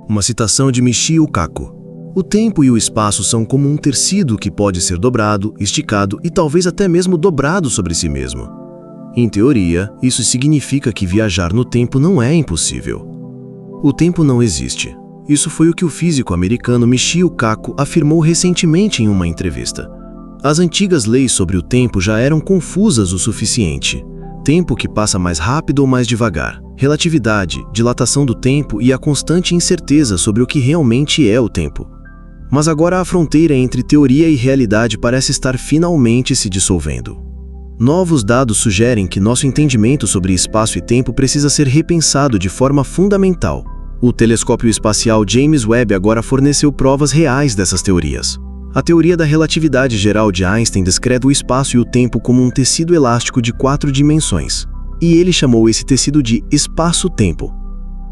Uma citação de Michio Kaku. O tempo e o espaço são como um tecido que pode ser dobrado, esticado e talvez até mesmo dobrado sobre si mesmo. Em teoria, isso significa que viajar no tempo não é impossível. O tempo não existe. Isso foi o que o físico americano Michio Kaku afirmou recentemente em uma entrevista. As antigas leis sobre o tempo já eram confusas o suficiente. Tempo que passa mais rápido ou mais devagar, relatividade, dilatação do tempo e a constante incerteza sobre o que realmente é o tempo. Mas agora a fronteira entre teoria e realidade parece estar finalmente se dissolvendo. Novos dados sugerem que nosso entendimento sobre espaço e tempo precisa ser repensado de forma fundamental. O telescópio espacial James Webb agora forneceu provas reais dessas teorias. A teoria da relatividade geral de Einstein descreve o espaço e o tempo como um tecido elástico de 4 dimensões. E ele chamou esse tecido de espaço-tempo.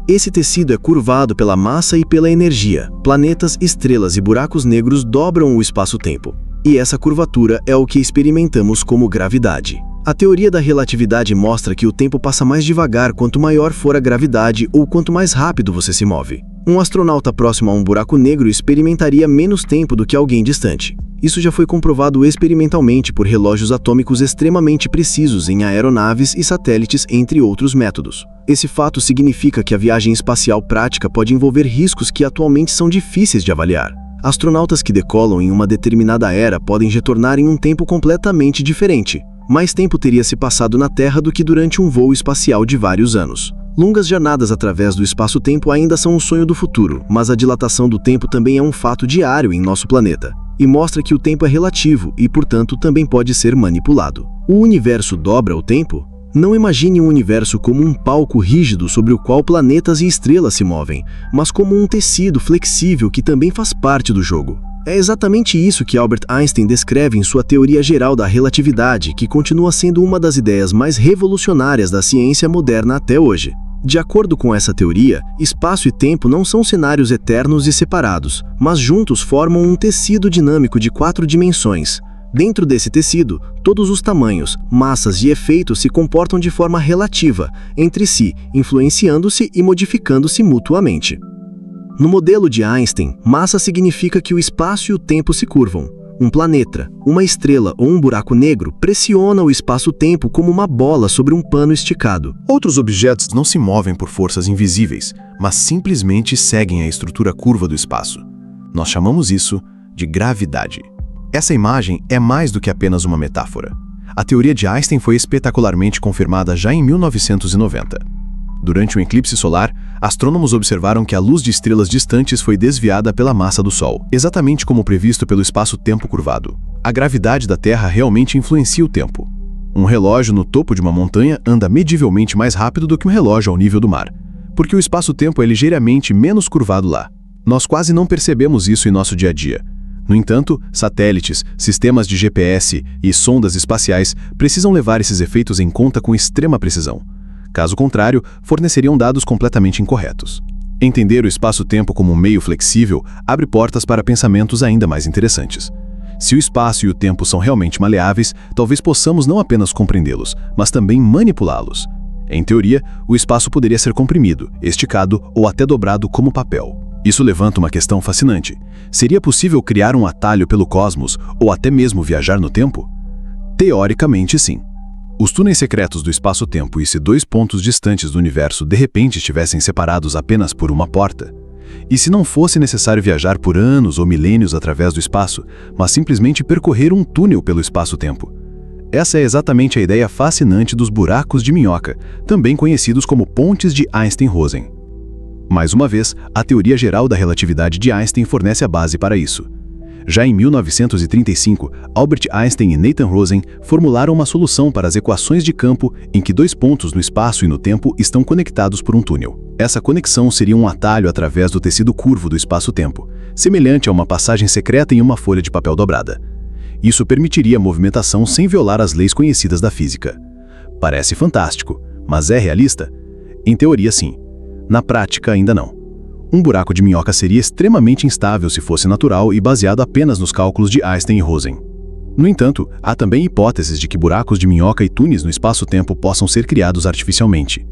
Esse tecido é curvado pela massa e pela energia. Planetas, estrelas e buracos negros dobram o espaço-tempo. E essa curvatura é o que experimentamos como gravidade. A teoria da relatividade mostra que o tempo passa mais devagar quanto maior for a gravidade ou quanto mais rápido você se move. Um astronauta próximo a um buraco negro experimentaria menos tempo do que alguém distante. Isso já foi comprovado experimentalmente por relógios atômicos extremamente precisos em aeronaves e satélites, entre outros métodos. Esse fato significa que a viagem espacial prática pode envolver riscos que atualmente são difíceis de avaliar. Astronautas que decolam em uma determinada era podem retornar em um tempo completamente diferente. Mais tempo teria se passado na Terra do que durante um voo espacial de vários anos. Longas jornadas através do espaço-tempo ainda são um sonho do futuro, mas a dilatação do tempo também é um fato diário em nosso planeta, e mostra que o tempo é relativo e, portanto, também pode ser manipulado. O universo dobra o tempo? Não imagine um universo como um palco rígido sobre o qual planetas e estrelas se movem, mas como um tecido flexível que também faz parte do jogo. É exatamente isso que Albert Einstein descreve em sua teoria geral da relatividade, que continua sendo uma das ideias mais revolucionárias da ciência moderna até hoje. De acordo com essa teoria, espaço e tempo não são cenários eternos e separados, mas juntos formam um tecido dinâmico de 4 dimensões. Dentro desse tecido, todos os tamanhos, massas e efeitos se comportam de forma relativa entre si, influenciando-se e modificando-se mutuamente. No modelo de Einstein, massa significa que o espaço e o tempo se curvam. Um planeta, uma estrela ou um buraco negro pressiona o espaço-tempo como uma bola sobre um pano esticado. Outros objetos não se movem por forças invisíveis, mas simplesmente seguem a estrutura curva do espaço. Nós chamamos isso de gravidade. Essa imagem é mais do que apenas uma metáfora. A teoria de Einstein foi espetacularmente confirmada já em 1990. Durante um eclipse solar, astrônomos observaram que a luz de estrelas distantes foi desviada pela massa do Sol, exatamente como previsto pelo espaço-tempo curvado. A gravidade da Terra realmente influencia o tempo. Um relógio no topo de uma montanha anda medivelmente mais rápido do que um relógio ao nível do mar, porque o espaço-tempo é ligeiramente menos curvado lá. Nós quase não percebemos isso em nosso dia a dia. No entanto, satélites, sistemas de GPS e sondas espaciais precisam levar esses efeitos em conta com extrema precisão. Caso contrário, forneceriam dados completamente incorretos. Entender o espaço-tempo como um meio flexível abre portas para pensamentos ainda mais interessantes. Se o espaço e o tempo são realmente maleáveis, talvez possamos não apenas compreendê-los, mas também manipulá-los. Em teoria, o espaço poderia ser comprimido, esticado ou até dobrado como papel. Isso levanta uma questão fascinante. Seria possível criar um atalho pelo cosmos ou até mesmo viajar no tempo? Teoricamente, sim. Os túneis secretos do espaço-tempo, e se 2 pontos distantes do universo de repente estivessem separados apenas por uma porta? E se não fosse necessário viajar por anos ou milênios através do espaço, mas simplesmente percorrer um túnel pelo espaço-tempo? Essa é exatamente a ideia fascinante dos buracos de minhoca, também conhecidos como pontes de Einstein-Rosen. Mais uma vez, a teoria geral da relatividade de Einstein fornece a base para isso. Já em 1935, Albert Einstein e Nathan Rosen formularam uma solução para as equações de campo em que 2 pontos no espaço e no tempo estão conectados por um túnel. Essa conexão seria um atalho através do tecido curvo do espaço-tempo, semelhante a uma passagem secreta em uma folha de papel dobrada. Isso permitiria movimentação sem violar as leis conhecidas da física. Parece fantástico, mas é realista? Em teoria, sim. Na prática, ainda não. Um buraco de minhoca seria extremamente instável se fosse natural e baseado apenas nos cálculos de Einstein e Rosen. No entanto, há também hipóteses de que buracos de minhoca e túneis no espaço-tempo possam ser criados artificialmente.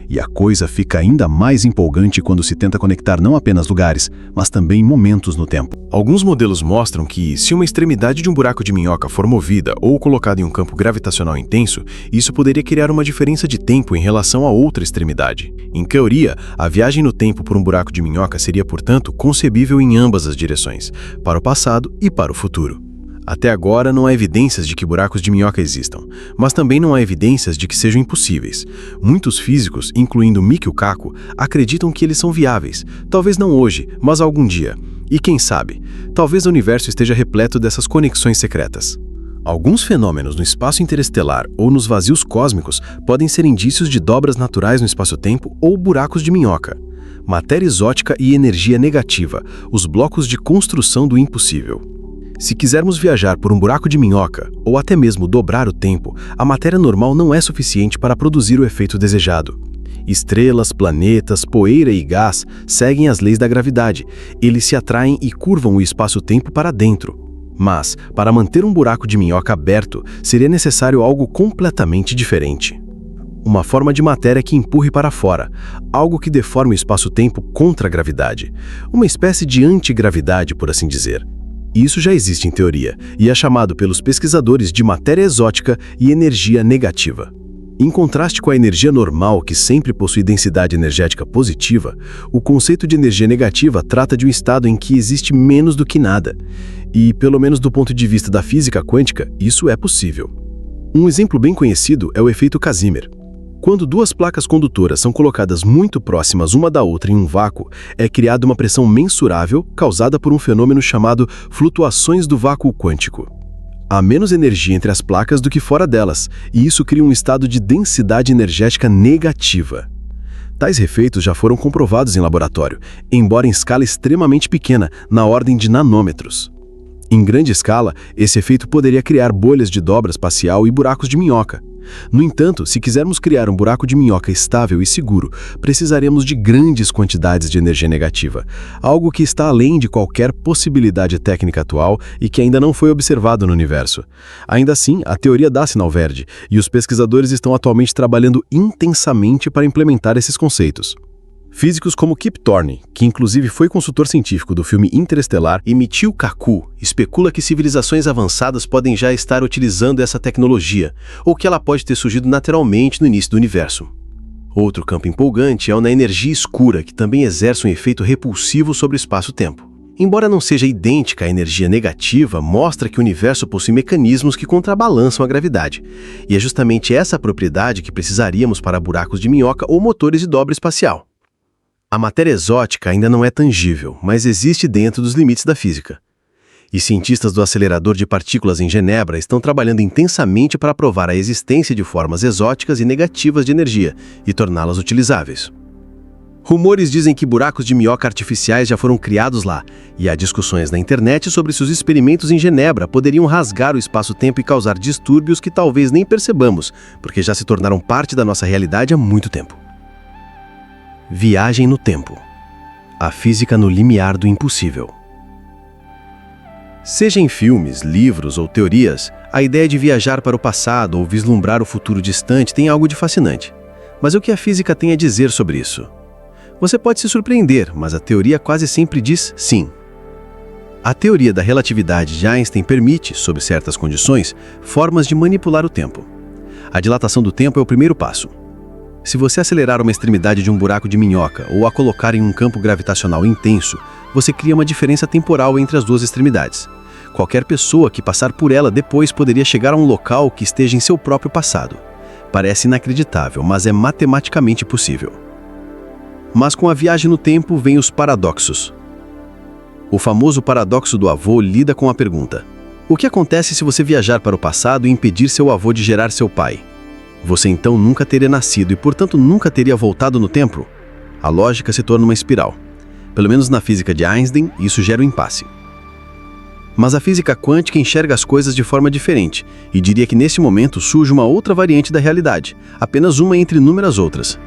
E a coisa fica ainda mais empolgante quando se tenta conectar não apenas lugares, mas também momentos no tempo. Alguns modelos mostram que, se uma extremidade de um buraco de minhoca for movida ou colocada em um campo gravitacional intenso, isso poderia criar uma diferença de tempo em relação a outra extremidade. Em teoria, a viagem no tempo por um buraco de minhoca seria, portanto, concebível em ambas as direções, para o passado e para o futuro. Até agora não há evidências de que buracos de minhoca existam, mas também não há evidências de que sejam impossíveis. Muitos físicos, incluindo Michio Kaku, acreditam que eles são viáveis, talvez não hoje, mas algum dia. E quem sabe, talvez o universo esteja repleto dessas conexões secretas. Alguns fenômenos no espaço interestelar ou nos vazios cósmicos podem ser indícios de dobras naturais no espaço-tempo ou buracos de minhoca. Matéria exótica e energia negativa, os blocos de construção do impossível. Se quisermos viajar por um buraco de minhoca, ou até mesmo dobrar o tempo, a matéria normal não é suficiente para produzir o efeito desejado. Estrelas, planetas, poeira e gás seguem as leis da gravidade. Eles se atraem e curvam o espaço-tempo para dentro. Mas, para manter um buraco de minhoca aberto, seria necessário algo completamente diferente. Uma forma de matéria que empurre para fora, algo que deforme o espaço-tempo contra a gravidade. Uma espécie de antigravidade, por assim dizer. Isso já existe em teoria, e é chamado pelos pesquisadores de matéria exótica e energia negativa. Em contraste com a energia normal, que sempre possui densidade energética positiva, o conceito de energia negativa trata de um estado em que existe menos do que nada. E, pelo menos do ponto de vista da física quântica, isso é possível. Um exemplo bem conhecido é o efeito Casimir. Quando duas placas condutoras são colocadas muito próximas uma da outra em um vácuo, é criada uma pressão mensurável causada por um fenômeno chamado flutuações do vácuo quântico. Há menos energia entre as placas do que fora delas, e isso cria um estado de densidade energética negativa. Tais efeitos já foram comprovados em laboratório, embora em escala extremamente pequena, na ordem de nanômetros. Em grande escala, esse efeito poderia criar bolhas de dobra espacial e buracos de minhoca. No entanto, se quisermos criar um buraco de minhoca estável e seguro, precisaremos de grandes quantidades de energia negativa, algo que está além de qualquer possibilidade técnica atual e que ainda não foi observado no universo. Ainda assim, a teoria dá sinal verde, e os pesquisadores estão atualmente trabalhando intensamente para implementar esses conceitos. Físicos como Kip Thorne, que inclusive foi consultor científico do filme Interestelar, e Michio Kaku, especula que civilizações avançadas podem já estar utilizando essa tecnologia, ou que ela pode ter surgido naturalmente no início do universo. Outro campo empolgante é o na energia escura, que também exerce um efeito repulsivo sobre o espaço-tempo. Embora não seja idêntica à energia negativa, mostra que o universo possui mecanismos que contrabalançam a gravidade. E é justamente essa propriedade que precisaríamos para buracos de minhoca ou motores de dobra espacial. A matéria exótica ainda não é tangível, mas existe dentro dos limites da física. E cientistas do acelerador de partículas em Genebra estão trabalhando intensamente para provar a existência de formas exóticas e negativas de energia e torná-las utilizáveis. Rumores dizem que buracos de minhoca artificiais já foram criados lá, e há discussões na internet sobre se os experimentos em Genebra poderiam rasgar o espaço-tempo e causar distúrbios que talvez nem percebamos, porque já se tornaram parte da nossa realidade há muito tempo. Viagem no tempo. A física no limiar do impossível. Seja em filmes, livros ou teorias, a ideia de viajar para o passado ou vislumbrar o futuro distante tem algo de fascinante. Mas o que a física tem a dizer sobre isso? Você pode se surpreender, mas a teoria quase sempre diz sim. A teoria da relatividade de Einstein permite, sob certas condições, formas de manipular o tempo. A dilatação do tempo é o primeiro passo. Se você acelerar uma extremidade de um buraco de minhoca ou a colocar em um campo gravitacional intenso, você cria uma diferença temporal entre as duas extremidades. Qualquer pessoa que passar por ela depois poderia chegar a um local que esteja em seu próprio passado. Parece inacreditável, mas é matematicamente possível. Mas com a viagem no tempo vêm os paradoxos. O famoso paradoxo do avô lida com a pergunta: o que acontece se você viajar para o passado e impedir seu avô de gerar seu pai? Você então nunca teria nascido e, portanto, nunca teria voltado no tempo? A lógica se torna uma espiral. Pelo menos na física de Einstein, isso gera um impasse. Mas a física quântica enxerga as coisas de forma diferente e diria que nesse momento surge uma outra variante da realidade, apenas uma entre inúmeras outras.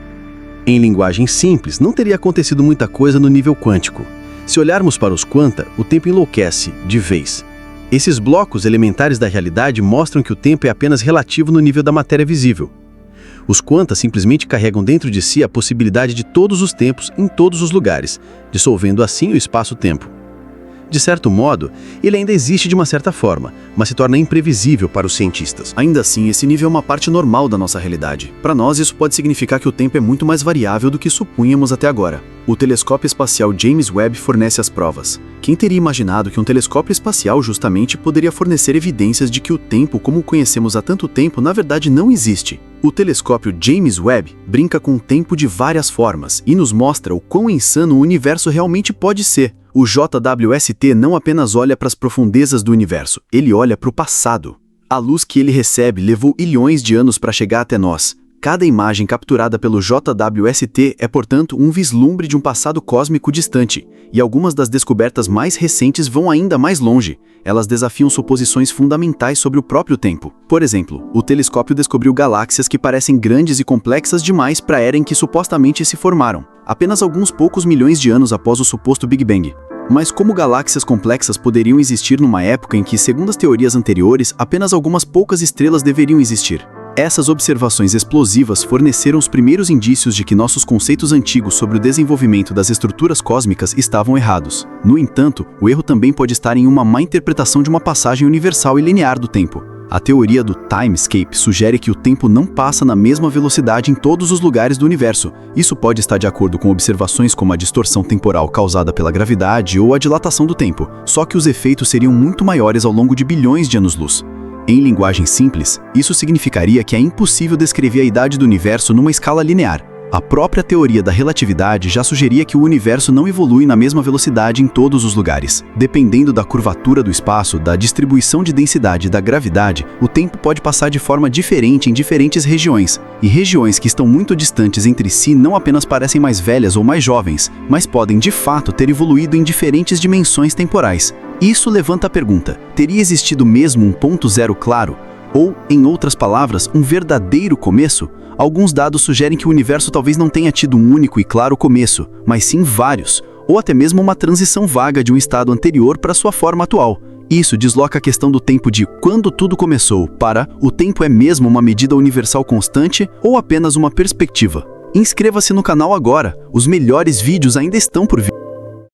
Em linguagem simples, não teria acontecido muita coisa no nível quântico. Se olharmos para os quanta, o tempo enlouquece, de vez. Esses blocos elementares da realidade mostram que o tempo é apenas relativo no nível da matéria visível. Os quantas simplesmente carregam dentro de si a possibilidade de todos os tempos em todos os lugares, dissolvendo assim o espaço-tempo. De certo modo, ele ainda existe de uma certa forma, mas se torna imprevisível para os cientistas. Ainda assim, esse nível é uma parte normal da nossa realidade. Para nós, isso pode significar que o tempo é muito mais variável do que supunhamos até agora. O telescópio espacial James Webb fornece as provas. Quem teria imaginado que um telescópio espacial justamente poderia fornecer evidências de que o tempo, como o conhecemos há tanto tempo, na verdade não existe? O telescópio James Webb brinca com o tempo de várias formas e nos mostra o quão insano o universo realmente pode ser. O JWST não apenas olha para as profundezas do universo, ele olha para o passado. A luz que ele recebe levou bilhões de anos para chegar até nós. Cada imagem capturada pelo JWST é, portanto, um vislumbre de um passado cósmico distante, e algumas das descobertas mais recentes vão ainda mais longe. Elas desafiam suposições fundamentais sobre o próprio tempo. Por exemplo, o telescópio descobriu galáxias que parecem grandes e complexas demais para a era em que supostamente se formaram, apenas alguns poucos milhões de anos após o suposto Big Bang. Mas como galáxias complexas poderiam existir numa época em que, segundo as teorias anteriores, apenas algumas poucas estrelas deveriam existir? Essas observações explosivas forneceram os primeiros indícios de que nossos conceitos antigos sobre o desenvolvimento das estruturas cósmicas estavam errados. No entanto, o erro também pode estar em uma má interpretação de uma passagem universal e linear do tempo. A teoria do timescape sugere que o tempo não passa na mesma velocidade em todos os lugares do universo. Isso pode estar de acordo com observações como a distorção temporal causada pela gravidade ou a dilatação do tempo, só que os efeitos seriam muito maiores ao longo de bilhões de anos-luz. Em linguagem simples, isso significaria que é impossível descrever a idade do universo numa escala linear. A própria teoria da relatividade já sugeria que o universo não evolui na mesma velocidade em todos os lugares. Dependendo da curvatura do espaço, da distribuição de densidade e da gravidade, o tempo pode passar de forma diferente em diferentes regiões. E regiões que estão muito distantes entre si não apenas parecem mais velhas ou mais jovens, mas podem de fato ter evoluído em diferentes dimensões temporais. Isso levanta a pergunta: teria existido mesmo um ponto zero claro? Ou, em outras palavras, um verdadeiro começo? Alguns dados sugerem que o universo talvez não tenha tido um único e claro começo, mas sim vários, ou até mesmo uma transição vaga de um estado anterior para sua forma atual. Isso desloca a questão do tempo de quando tudo começou para o tempo é mesmo uma medida universal constante ou apenas uma perspectiva. Inscreva-se no canal agora, os melhores vídeos ainda estão por vir.